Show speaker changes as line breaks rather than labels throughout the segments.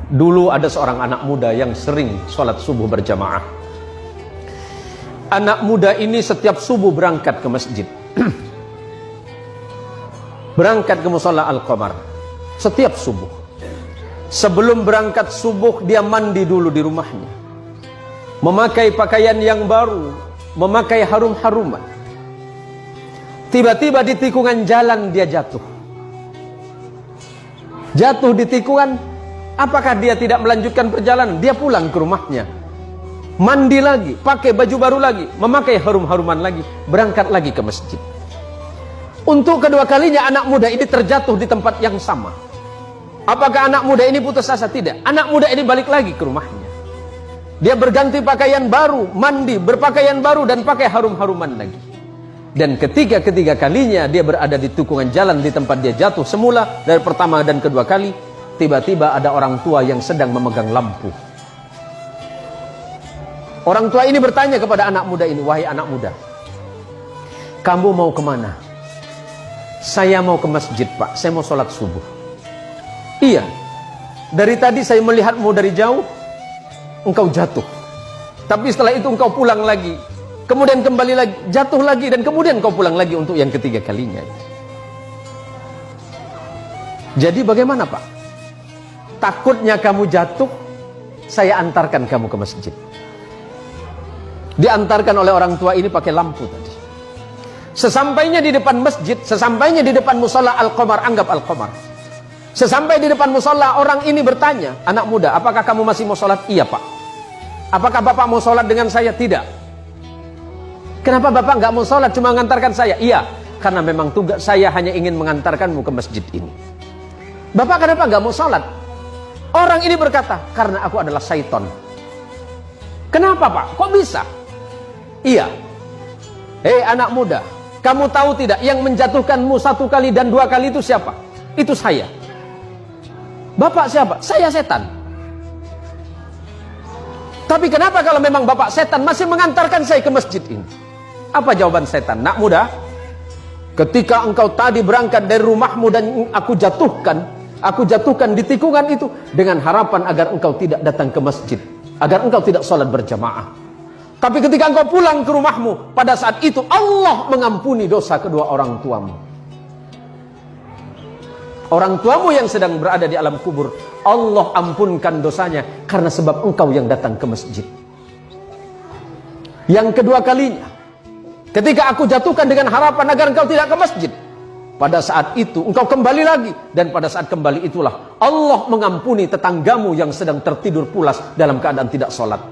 Dulu ada seorang anak muda yang sering sholat subuh berjamaah. Anak muda ini setiap subuh berangkat ke masjid. Berangkat ke mushola Al-Qamar setiap subuh. Sebelum berangkat subuh dia mandi dulu di rumahnya, memakai pakaian yang baru, memakai harum-haruman. Tiba-tiba di tikungan jalan dia jatuh. Jatuh di tikungan. Apakah dia tidak melanjutkan perjalanan? Dia pulang ke rumahnya, mandi lagi, pakai baju baru lagi, memakai harum-haruman lagi, berangkat lagi ke masjid. Untuk kedua kalinya anak muda ini terjatuh di tempat yang sama. Apakah anak muda ini putus asa? Tidak. Anak muda ini balik lagi ke rumahnya. Dia berganti pakaian baru, mandi, berpakaian baru, dan pakai harum-haruman lagi. Dan ketiga kalinya dia berada di tikungan jalan di tempat dia jatuh semula dari pertama dan kedua kali. Tiba-tiba ada orang tua yang sedang memegang lampu. Orang tua ini bertanya kepada anak muda ini, "Wahai anak muda, kamu mau kemana?" "Saya mau ke masjid, Pak. Saya mau sholat subuh." "Iya, dari tadi saya melihatmu dari jauh, engkau jatuh. Tapi setelah itu engkau pulang lagi. Kemudian kembali lagi, jatuh lagi, dan kemudian engkau pulang lagi untuk yang ketiga kalinya. Jadi bagaimana, Pak? Takutnya kamu jatuh, saya antarkan kamu ke masjid." Diantarkan oleh orang tua ini pakai lampu tadi. Sesampainya di depan masjid, sesampainya di depan mushola Al-Qamar, anggap Al-Qamar. Sesampai di depan mushola, orang ini bertanya, "Anak muda, apakah kamu masih mau sholat?" "Iya, Pak." "Apakah Bapak mau sholat dengan saya?" "Tidak." "Kenapa Bapak nggak mau sholat, cuma mengantarkan saya?" "Iya, karena memang tugas saya hanya ingin mengantarkanmu ke masjid ini." "Bapak kenapa nggak mau sholat?" Orang ini berkata, "Karena aku adalah syaitan." "Kenapa, Pak? Kok bisa?" "Iya. Hei anak muda, kamu tahu tidak yang menjatuhkanmu satu kali dan dua kali itu siapa? Itu saya." "Bapak siapa?" "Saya setan." "Tapi kenapa kalau memang Bapak setan masih mengantarkan saya ke masjid ini?" Apa jawaban setan? "Nak muda, ketika engkau tadi berangkat dari rumahmu dan aku jatuhkan di tikungan itu dengan harapan agar engkau tidak datang ke masjid, agar engkau tidak sholat berjamaah. Tapi ketika engkau pulang ke rumahmu, pada saat itu Allah mengampuni dosa kedua orang tuamu. Orang tuamu yang sedang berada di alam kubur, Allah ampunkan dosanya karena sebab engkau yang datang ke masjid." Yang kedua kalinya, ketika aku jatuhkan dengan harapan agar engkau tidak ke masjid, pada saat itu engkau kembali lagi, dan pada saat kembali itulah Allah mengampuni tetanggamu yang sedang tertidur pulas dalam keadaan tidak sholat.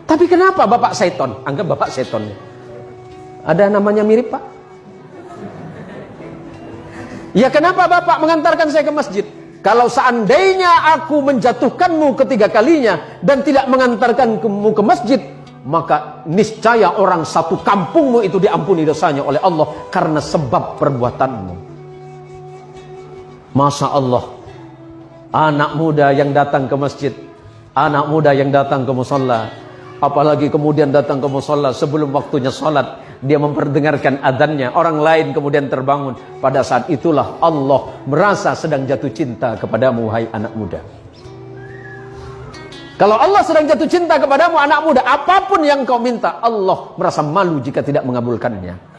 Tapi kenapa Bapak seton? Anggap Bapak seton. Ada namanya mirip, Pak? "Ya kenapa Bapak mengantarkan saya ke masjid? Kalau seandainya aku menjatuhkanmu ketiga kalinya dan tidak mengantarkanmu ke masjid, maka niscaya orang satu kampungmu itu diampuni dosanya oleh Allah karena sebab perbuatanmu." Masya Allah, anak muda yang datang ke masjid, anak muda yang datang ke mushola, apalagi kemudian datang ke mushola sebelum waktunya sholat, dia memperdengarkan adzannya, orang lain kemudian terbangun. Pada saat itulah Allah merasa sedang jatuh cinta kepadamu, hai anak muda. Kalau Allah sedang jatuh cinta kepadamu anak muda, apapun yang kau minta, Allah merasa malu jika tidak mengabulkannya.